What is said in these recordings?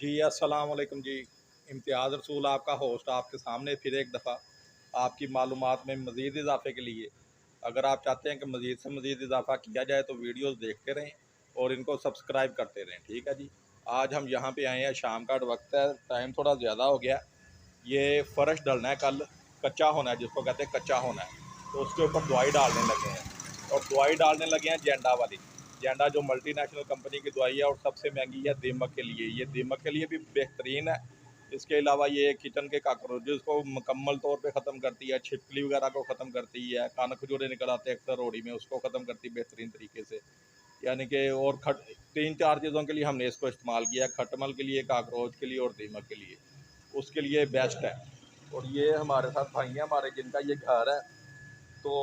जी अस्सलाम वालेकुम जी। इम्तियाज़ रसूल आपका होस्ट आपके सामने फिर एक दफ़ा आपकी मालूमात में मज़ीद इजाफ़े के लिए। अगर आप चाहते हैं कि मज़ीद से मज़ीद इजाफ़ा किया जाए तो वीडियोस देखते रहें और इनको सब्सक्राइब करते रहें। ठीक है जी। आज हम यहाँ पे आए हैं, शाम का वक्त है, टाइम थोड़ा ज़्यादा हो गया। ये फ़र्श डलना है, कल कच्चा होना है, जिसको कहते हैं कच्चा होना है, तो उसके ऊपर दवाई डालने लगे हैं। और दवाई डालने लगे हैं जेंडा वाली। जेंडा जो मल्टीनेशनल कंपनी की दवाई है और सबसे महंगी है दीमक के लिए। ये दीमक के लिए भी बेहतरीन है। इसके अलावा ये किचन के काकरोचेस को मुकम्मल तौर पे ख़त्म करती है, छिपकली वगैरह को ख़त्म करती है, कान खजूरे निकल आते हैं अक्सर रोड़ी में, उसको ख़त्म करती है बेहतरीन तरीके से। यानी कि और तीन चार चीज़ों के लिए हमने इसको इस्तेमाल किया, खटमल के लिए, काकरोच के लिए और दीमक के लिए। उसके लिए बेस्ट है। और ये हमारे साथ भाई हैं हमारे, जिनका ये घर है, तो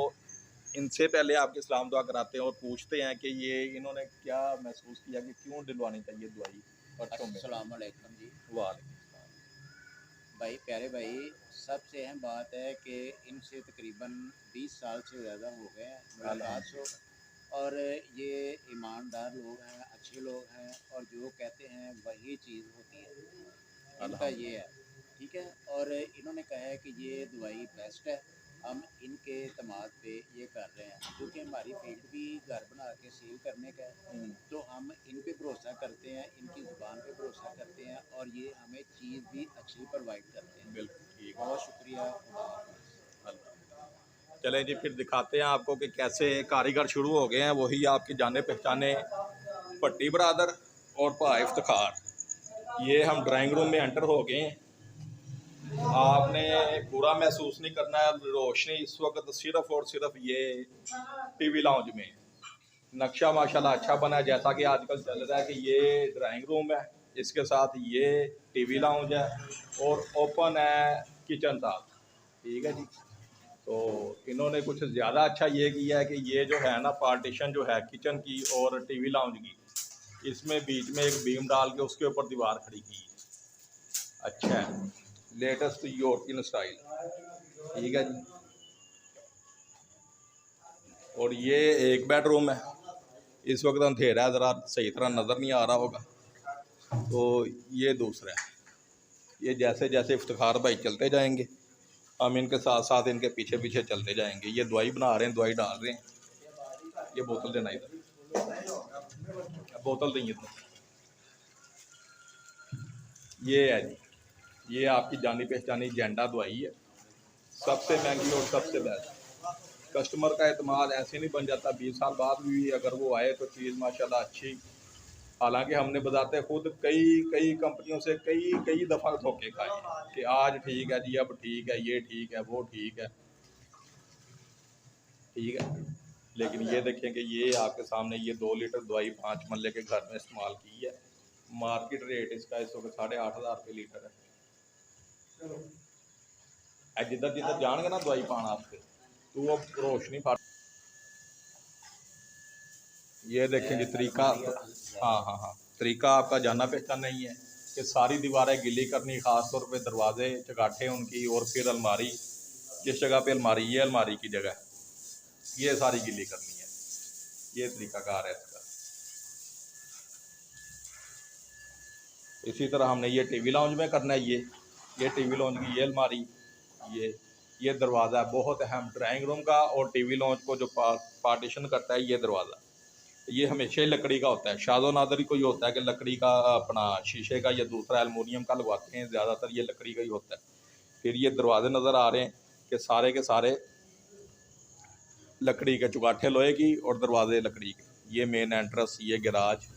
इनसे पहले आपके सलाम दुआ कराते हैं और पूछते हैं कि ये इन्होंने क्या महसूस किया कि क्यों दिलवानी चाहिए दवाई बच्चों में। अस्सलाम वालेकुम जी। वालेकुम भाई प्यारे भाई, सबसे अहम बात है कि इनसे तकरीबन 20 साल से ज़्यादा हो गए हैं मुलाकात हो, और ये ईमानदार लोग हैं, अच्छे लोग हैं, और जो कहते हैं वही चीज़ होती है। इनका ये है, ठीक है। और इन्होंने कहा है कि ये दवाई बेस्ट है, हम इनके तमाद पे ये कर रहे हैं, क्योंकि हमारी फील्ड भी घर बना के सेल करने का है, तो हम इन पे भरोसा करते हैं, इनकी ज़ुबान पे भरोसा करते हैं, और ये हमें चीज़ भी अच्छी प्रोवाइड करते हैं। बिल्कुल ठीक है। बहुत शुक्रिया, खुदा हाफिज़। अल्लाह। चलें जी, फिर दिखाते हैं आपको कि कैसे कारीगर शुरू हो गए हैं। वही आपके जाने पहचाने भट्टी बरादर और भाई इफ्तिखार। ये हम ड्राइंग रूम में एंटर हो गए हैं। आपने बुरा महसूस नहीं करना है। रोशनी इस वक्त सिर्फ और सिर्फ ये टीवी लाउंज में। नक्शा माशाल्लाह अच्छा बना है, जैसा कि आजकल चल रहा है कि ये ड्राइंग रूम है, इसके साथ ये टीवी लाउंज है और ओपन है किचन साथ। ठीक है जी। तो इन्होंने कुछ ज़्यादा अच्छा ये किया है कि ये जो है ना, पार्टीशन जो है किचन की और टीवी लाउंज की, इसमें बीच में एक बीम डाल के उसके ऊपर दीवार खड़ी की। अच्छा है, लेटेस्ट यूरोपियन स्टाइल। ठीक है जी। और ये एक बेडरूम है। इस वक्त अंधेरा है, ज़रा सही तरह नज़र नहीं आ रहा होगा। तो ये दूसरा है। ये जैसे जैसे इफ्तिखार भाई चलते जाएंगे, हम इनके साथ साथ इनके पीछे पीछे चलते जाएंगे। ये दवाई बना रहे हैं, दवाई डाल रहे हैं। ये बोतल देना इधर, बोतल देंगे इधर। ये है जी, ये आपकी जानी पहचानी जेंडा दवाई है, सबसे महंगी और सबसे बेस्ट। कस्टमर का एतमाद ऐसे नहीं बन जाता, 20 साल बाद भी अगर वो आए तो चीज़ माशाल्लाह अच्छी। हालांकि हमने बताते खुद कई कई कंपनियों से कई कई दफ़ा धोखे खाए कि आज ठीक है जी, अब ठीक है, ये ठीक है, वो ठीक है, ठीक है। लेकिन ये देखें कि ये आपके सामने ये 2 लीटर दवाई 5 मरले के घर में इस्तेमाल की है। मार्केट रेट इसका इस वक्त 8,500 रुपये लीटर है। जिधर जिधर जाएंगे ना दवाई पाना आपसे, तो वो रोशनी फाट। ये देखें जी तरीका। हाँ हाँ हाँ, तरीका आपका जाना पहचाना नहीं है कि सारी दीवारें गिली करनी, ख़ास तौर पे दरवाजे चगाटे उनकी, और फिर अलमारी, जिस जगह पे अलमारी, ये अलमारी की जगह ये सारी गिली करनी है। ये तरीकाकार है इसका। इसी तरह हमने ये टीवी लाउंज में करना है। ये टीवी लाउंज की ये अलमारी, ये दरवाज़ा बहुत अहम ड्राइंग रूम का और टीवी लाउंज को जो पार्टीशन करता है, ये दरवाज़ा। ये हमेशा ही लकड़ी का होता है। शादो नादर ही कोई होता है कि लकड़ी का, अपना शीशे का या दूसरा एलुमिनियम का लगवाते हैं, ज़्यादातर ये लकड़ी का ही होता है। फिर ये दरवाजे नज़र आ रहे हैं कि सारे के सारे लकड़ी के, चुगाठे लोहे की और दरवाजे लकड़ी के। ये मेन एंट्रेंस, ये गैराज,